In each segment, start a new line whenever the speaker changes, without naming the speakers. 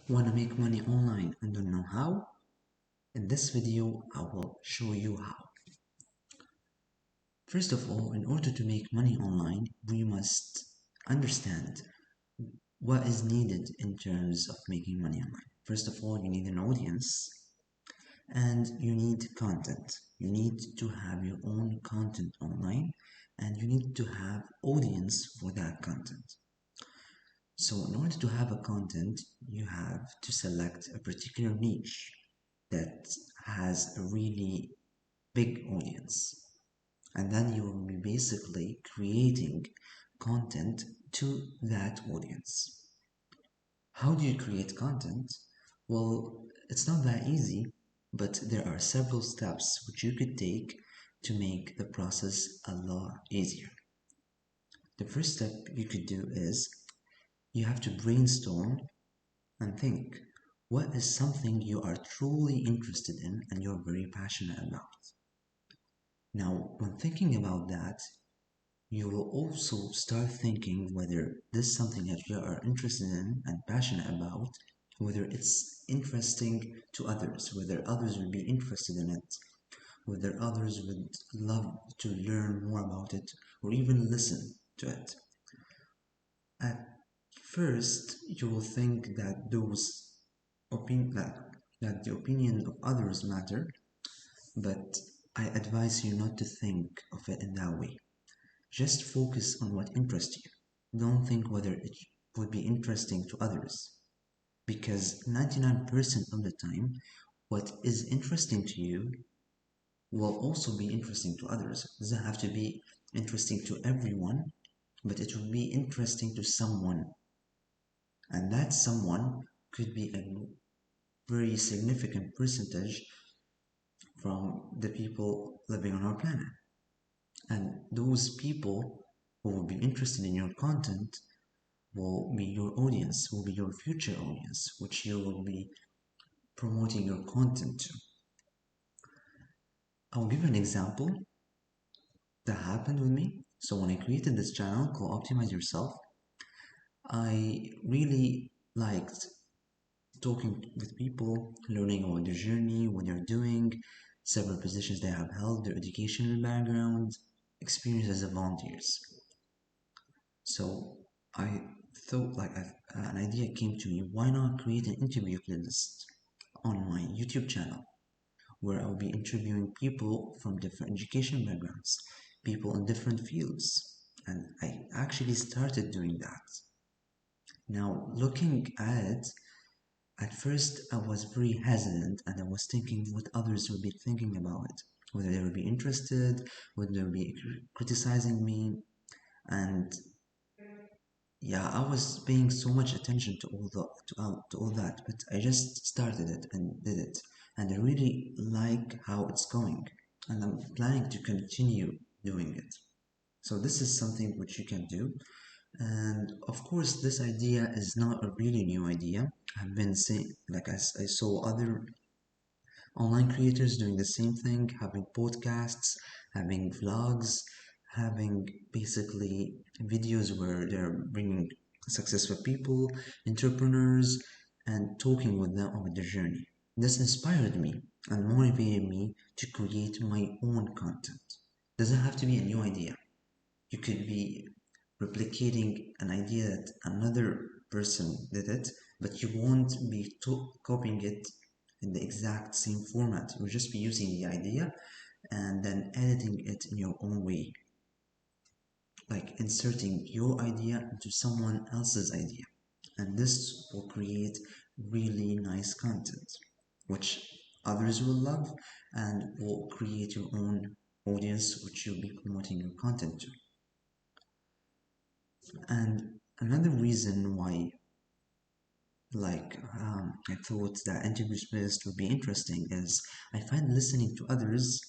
Want to make money online and don't know how? In this video, I will show you how. First of all, in order to make money online, we must understand what is needed in terms of making money online. First of all, you need an audience and you need content. You need to have your own content online and you need to have audience for that content. So in order to have a content, you have to select a particular niche that has a really big audience. And then you will be basically creating content to that audience. How do you create content? Well, it's not that easy, but there are several steps which you could take to make the process a lot easier. The first step you could do is you have to brainstorm and think what is something you are truly interested in and you're very passionate about. Now, when thinking about that, you will also start thinking whether this is something that you are interested in and passionate about, whether it's interesting to others, whether others will be interested in it, whether others would love to learn more about it or even listen to it. At first, you will think that that the opinion of others matter, but I advise you not to think of it in that way. Just focus on what interests you. Don't think whether it would be interesting to others. Because 99% of the time, what is interesting to you will also be interesting to others. It doesn't have to be interesting to everyone, but it will be interesting to someone. And that someone could be a very significant percentage from the people living on our planet. And those people who will be interested in your content will be your audience, will be your future audience, which you will be promoting your content to. I'll give you an example that happened with me. So when I created this channel called Optimize Yourself, I really liked talking with people, learning about their journey, what they're doing, several positions they have held, their educational background, experience as a volunteers. So I thought an idea came to me, why not create an interview playlist on my YouTube channel where I'll be interviewing people from different education backgrounds, people in different fields. And I actually started doing that. Now, looking at it, at first I was very hesitant and I was thinking what others would be thinking about it, whether they would be interested, whether they would be criticizing me. And yeah, I was paying so much attention to to all that, but I just started it and did it, and I really like how it's going, and I'm planning to continue doing it. So this is something which you can do, and of course, this idea is not a really new idea. I've been seeing, like I saw other online creators doing the same thing, having podcasts, having vlogs, having basically videos where they're bringing successful people, entrepreneurs, and talking with them about their journey. This inspired me and motivated me to create my own content. Doesn't have to be a new idea. You could be replicating an idea that another person did it, but you won't be copying it in the exact same format. You'll just be using the idea and then editing it in your own way, like inserting your idea into someone else's idea. And this will create really nice content, which others will love and will create your own audience, which you'll be promoting your content to. And another reason why I thought that interview space would be interesting is I find listening to others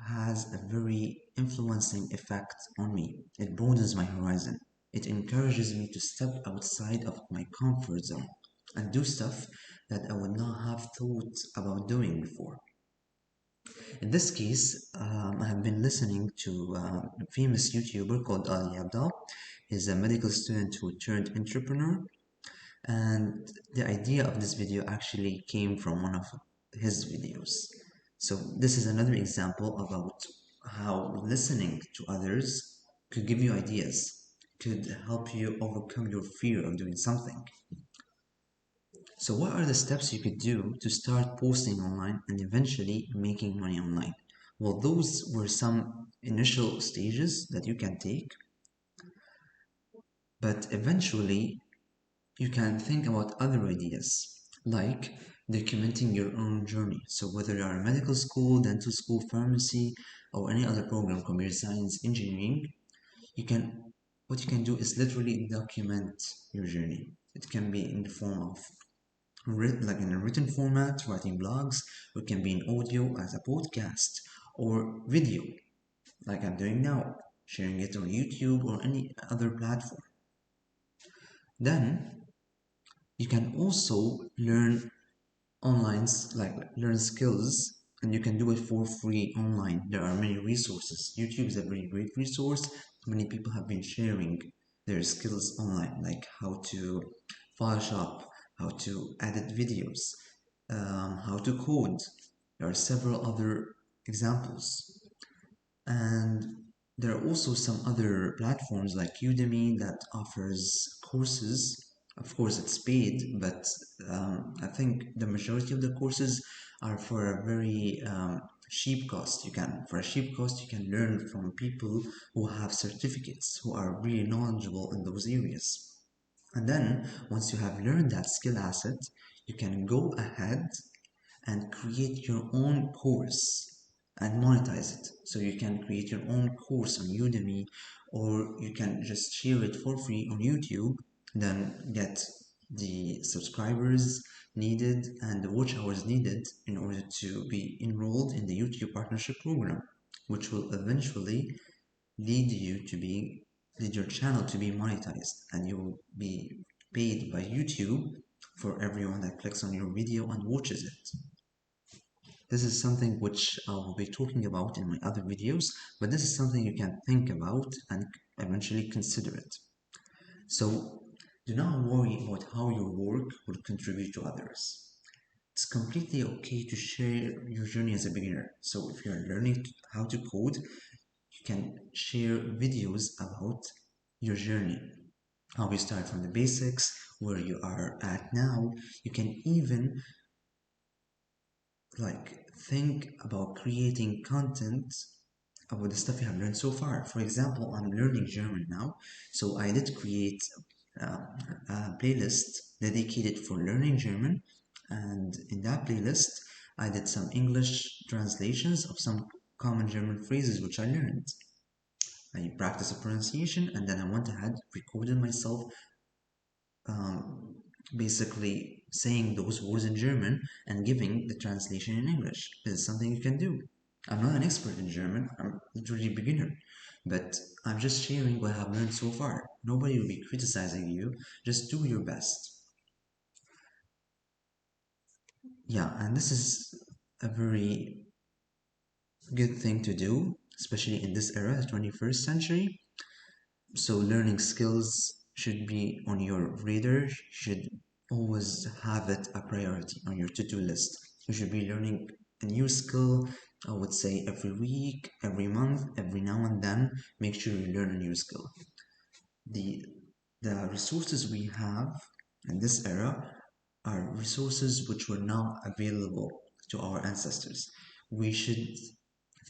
has a very influencing effect on me. It broadens my horizon. It encourages me to step outside of my comfort zone and do stuff that I would not have thought about doing before. In this case, I have been listening to a famous YouTuber called Ali Abdal. He's a medical student who turned entrepreneur, And the idea of this video actually came from one of his videos. So this is another example about how listening to others could give you ideas, could help you overcome your fear of doing something. So what are the steps you could do to start posting online and eventually making money online? Well, those were some initial stages that you can take, but eventually you can think about other ideas, like documenting your own journey. So whether you are in medical school, dental school, pharmacy, or any other program, computer science, engineering, you can what you can do is literally document your journey. It can be in the form of like in a written format, writing blogs, or it can be in audio as a podcast or video, like I'm doing now, sharing it on YouTube or any other platform. Then you can also learn online, like learn skills, and you can do it for free online. There are many resources. YouTube is a very great resource. Many people have been sharing their skills online, like how to Photoshop, how to edit videos, how to code. There are several other examples. And there are also some other platforms like Udemy that offers courses. Of course, it's paid, but I think the majority of the courses are for a very cheap cost. For a cheap cost, you can learn from people who have certificates, who are really knowledgeable in those areas. And then, once you have learned that skill asset, you can go ahead and create your own course and monetize it. So you can create your own course on Udemy, or you can just share it for free on YouTube, then get the subscribers needed and the watch hours needed in order to be enrolled in the YouTube partnership program, which will eventually lead you to be lead your channel to be monetized, and you will be paid by YouTube for everyone that clicks on your video and watches it. This is something which I will be talking about in my other videos, but this is something you can think about and eventually consider it. So do not worry about how your work will contribute to others. It's completely okay to share your journey as a beginner. So if you're learning how to code, you can share videos about your journey, how you start from the basics, where you are at now. You can even think about creating content about the stuff you have learned so far. For example, I'm learning German now, so I did create uh, a playlist dedicated for learning German, and in that playlist, I did some English translations of some common German phrases which I learned. I practiced the pronunciation, and then I went ahead, recorded myself um, basically saying those words in German and giving the translation in English. This is something you can do. I'm not an expert in German, I'm literally a beginner, but I'm just sharing what I've learned so far. Nobody will be criticizing you, just do your best. Yeah, and this is a very good thing to do, especially in this era, the 21st century. So learning skills should be on your radar, you should always have it a priority on your to-do list. You should be learning a new skill, I would say every week, every month, every now and then. Make sure you learn a new skill. The the resources we have in this era are resources which were not available to our ancestors. We should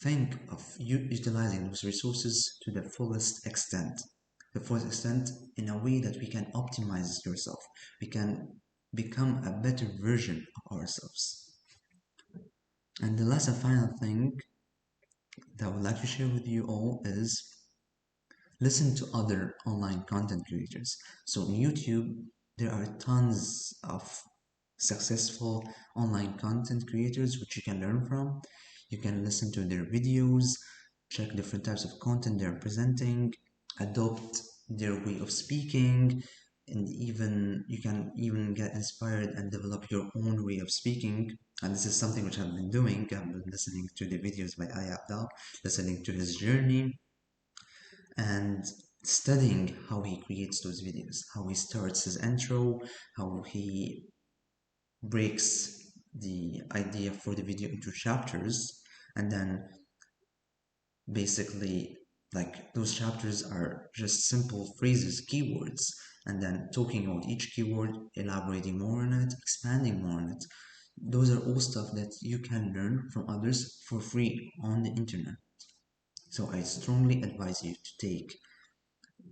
think of utilizing those resources to the fullest extent in a way that we can optimize yourself. We can become a better version of ourselves. And the last and final thing that I would like to share with you all is listen to other online content creators. So on YouTube, there are tons of successful online content creators which you can learn from. You can listen to their videos, check different types of content they're presenting, adopt their way of speaking, and even you can even get inspired and develop your own way of speaking. And this is something which I've been doing. I've been listening to the videos by Ayabdal, listening to his journey, and studying how he creates those videos, how he starts his intro, how he breaks the idea for the video into chapters, and then basically, like, those chapters are just simple phrases, keywords, and then talking about each keyword, elaborating more on it, expanding more on it. Those are all stuff that you can learn from others for free on the internet. So I strongly advise you to take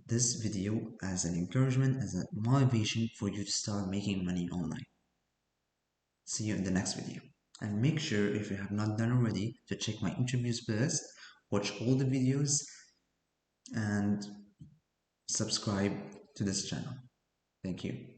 this video as an encouragement, as a motivation for you to start making money online. See you in the next video. And make sure, if you have not done already, to check my interviews playlist, watch all the videos, and subscribe to this channel. Thank you.